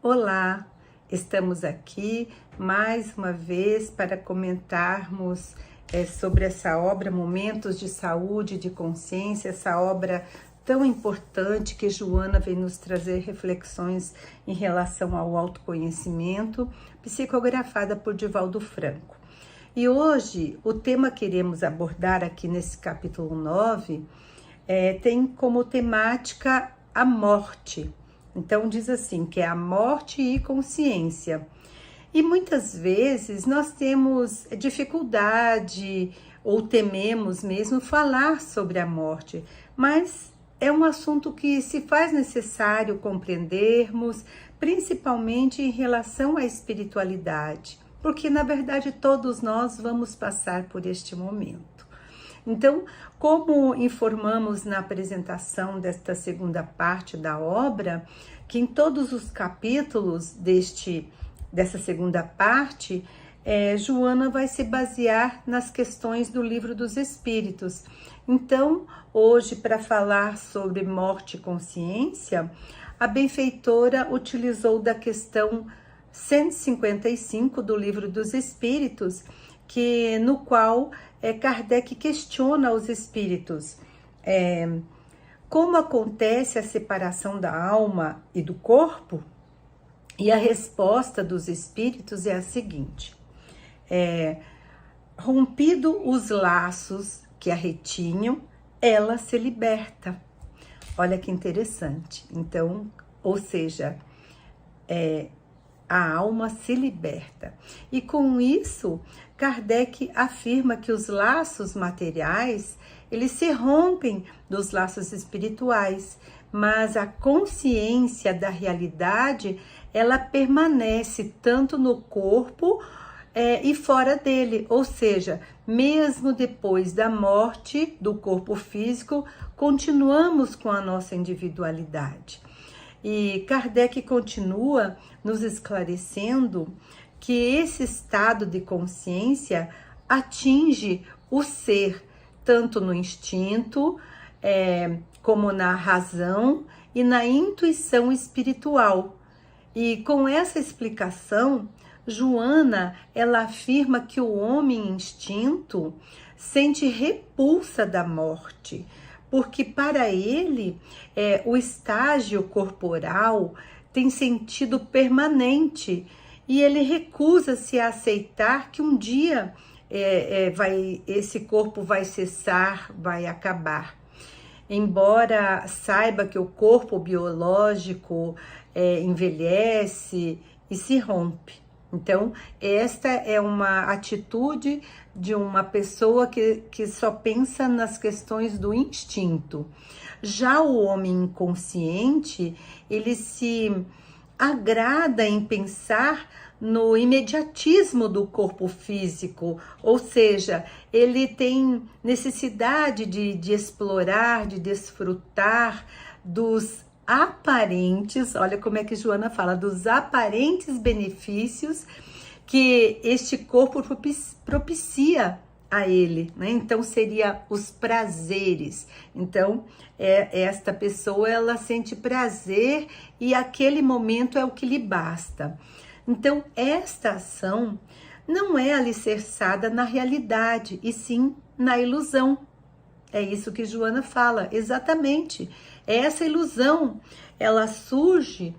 Olá, estamos aqui mais uma vez para comentarmos sobre essa obra Momentos de Saúde e de Consciência, essa obra tão importante que Joana vem nos trazer reflexões em relação ao autoconhecimento, psicografada por Divaldo Franco. E hoje o tema que iremos abordar aqui nesse capítulo 9 tem como temática a morte. Então diz assim, que é a morte e consciência. E muitas vezes nós temos dificuldade ou tememos mesmo falar sobre a morte, mas é um assunto que se faz necessário compreendermos, principalmente em relação à espiritualidade, porque na verdade todos nós vamos passar por este momento. Então, como informamos na apresentação desta segunda parte da obra, que em todos os capítulos dessa segunda parte, Joana vai se basear nas questões do Livro dos Espíritos. Então, hoje, para falar sobre morte e consciência, a benfeitora utilizou da questão 155 do Livro dos Espíritos, no qual Kardec questiona os espíritos como acontece a separação da alma e do corpo, e a resposta dos espíritos é a seguinte: rompido os laços que a retinham, ela se liberta. Olha que interessante. Então, ou seja, a alma se liberta. E com isso, Kardec afirma que os laços materiais, eles se rompem dos laços espirituais, mas a consciência da realidade, ela permanece tanto no corpo e fora dele, ou seja, mesmo depois da morte do corpo físico, continuamos com a nossa individualidade. E Kardec continua nos esclarecendo que esse estado de consciência atinge o ser, tanto no instinto, como na razão e na intuição espiritual. E com essa explicação, Joana, ela afirma que o homem instinto sente repulsa da morte, porque para ele o estágio corporal tem sentido permanente e ele recusa-se a aceitar que um dia esse corpo vai cessar, vai acabar. Embora saiba que o corpo biológico envelhece e se rompe. Então, esta é uma atitude de uma pessoa que só pensa nas questões do instinto. Já o homem inconsciente, ele se agrada em pensar no imediatismo do corpo físico, ou seja, ele tem necessidade de explorar, de desfrutar dos aparentes, olha como é que Joana fala, dos aparentes benefícios que este corpo propicia a ele, né? Então seria os prazeres. Então esta pessoa, ela sente prazer e aquele momento é o que lhe basta. Então esta ação não é alicerçada na realidade, e sim na ilusão. É isso que Joana fala, exatamente. Essa ilusão, ela surge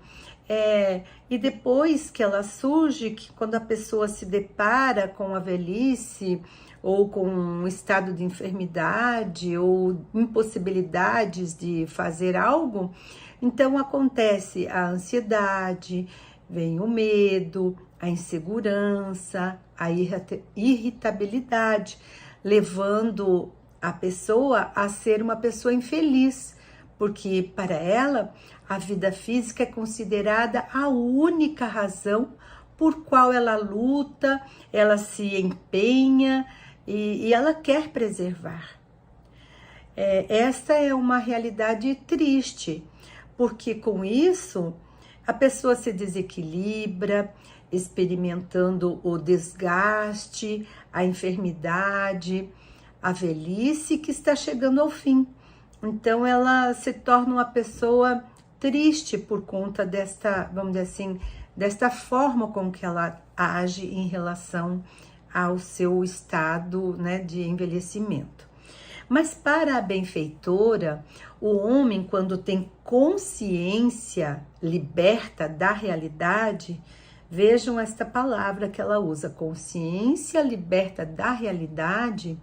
e depois que ela surge, que quando a pessoa se depara com a velhice ou com um estado de enfermidade ou impossibilidades de fazer algo, então acontece a ansiedade, vem o medo, a insegurança, a irritabilidade, levando a pessoa a ser uma pessoa infeliz, porque para ela a vida física é considerada a única razão por qual ela luta, ela se empenha e ela quer preservar. Esta é uma realidade triste, porque com isso a pessoa se desequilibra, experimentando o desgaste, a enfermidade, a velhice que está chegando ao fim. Então ela se torna uma pessoa triste por conta desta, vamos dizer assim, desta forma como que ela age em relação ao seu estado, né, de envelhecimento. Mas para a benfeitora, o homem, quando tem consciência liberta da realidade, vejam esta palavra que ela usa, consciência liberta da realidade,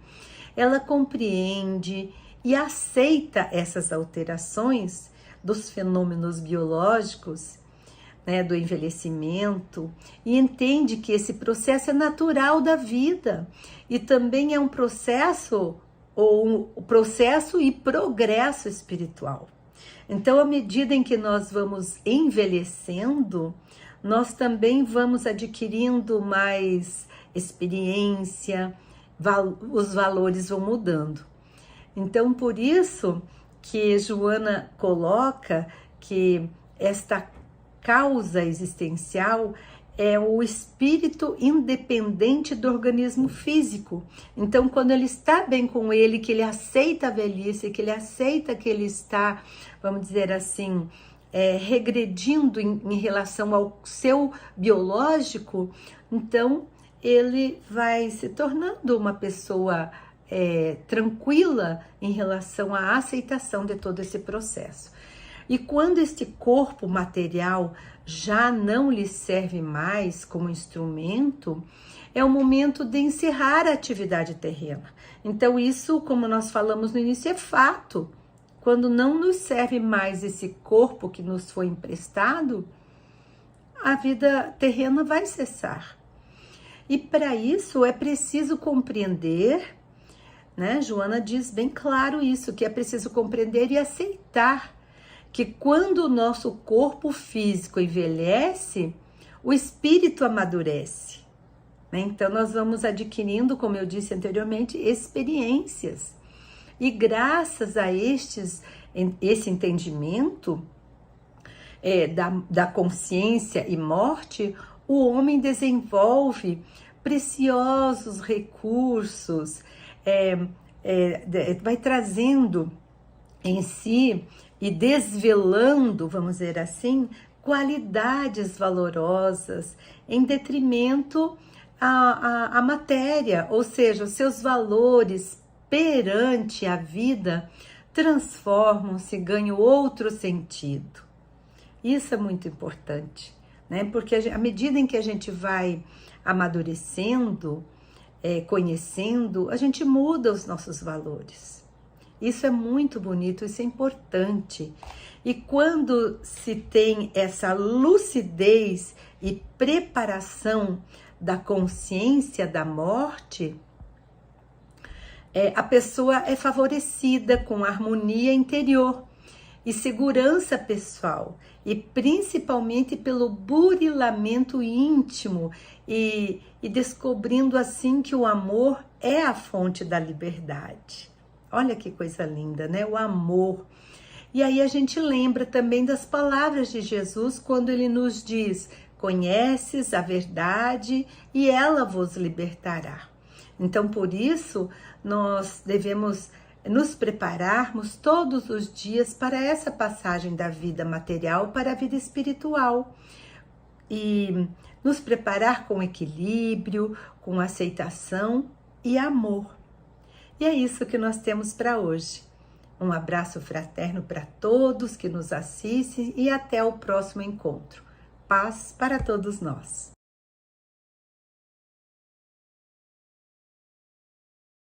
ela compreende e aceita essas alterações dos fenômenos biológicos, né, do envelhecimento, e entende que esse processo é natural da vida e também é um processo e progresso espiritual. Então, à medida em que nós vamos envelhecendo, nós também vamos adquirindo mais experiência, os valores vão mudando. Então, por isso que Joana coloca que esta causa existencial é o espírito independente do organismo físico. Então, quando ele está bem com ele, que ele aceita a velhice, que ele aceita que ele está, vamos dizer assim, regredindo em relação ao seu biológico, então ele vai se tornando uma pessoa tranquila em relação à aceitação de todo esse processo. E quando este corpo material já não lhe serve mais como instrumento, é o momento de encerrar a atividade terrena. Então isso, como nós falamos no início, é fato. Quando não nos serve mais esse corpo que nos foi emprestado, a vida terrena vai cessar. E para isso é preciso compreender, né? Joana diz bem claro isso, que é preciso compreender e aceitar que quando o nosso corpo físico envelhece, o espírito amadurece, né? Então nós vamos adquirindo, como eu disse anteriormente, experiências. E graças a esse entendimento da consciência e morte, o homem desenvolve preciosos recursos, vai trazendo em si e desvelando, vamos dizer assim, qualidades valorosas em detrimento à matéria, ou seja, os seus valores perante a vida transformam-se, ganham outro sentido. Isso é muito importante, né? Porque à medida em que a gente vai amadurecendo, conhecendo, a gente muda os nossos valores. Isso é muito bonito, isso é importante. E quando se tem essa lucidez e preparação da consciência da morte, a pessoa é favorecida com harmonia interior e segurança pessoal, e principalmente pelo burilamento íntimo e descobrindo assim que o amor é a fonte da liberdade. Olha que coisa linda, né? O amor. E aí a gente lembra também das palavras de Jesus quando ele nos diz: conheces a verdade e ela vos libertará. Então, por isso, nós devemos nos prepararmos todos os dias para essa passagem da vida material para a vida espiritual. E nos preparar com equilíbrio, com aceitação e amor. E é isso que nós temos para hoje. Um abraço fraterno para todos que nos assistem e até o próximo encontro. Paz para todos nós.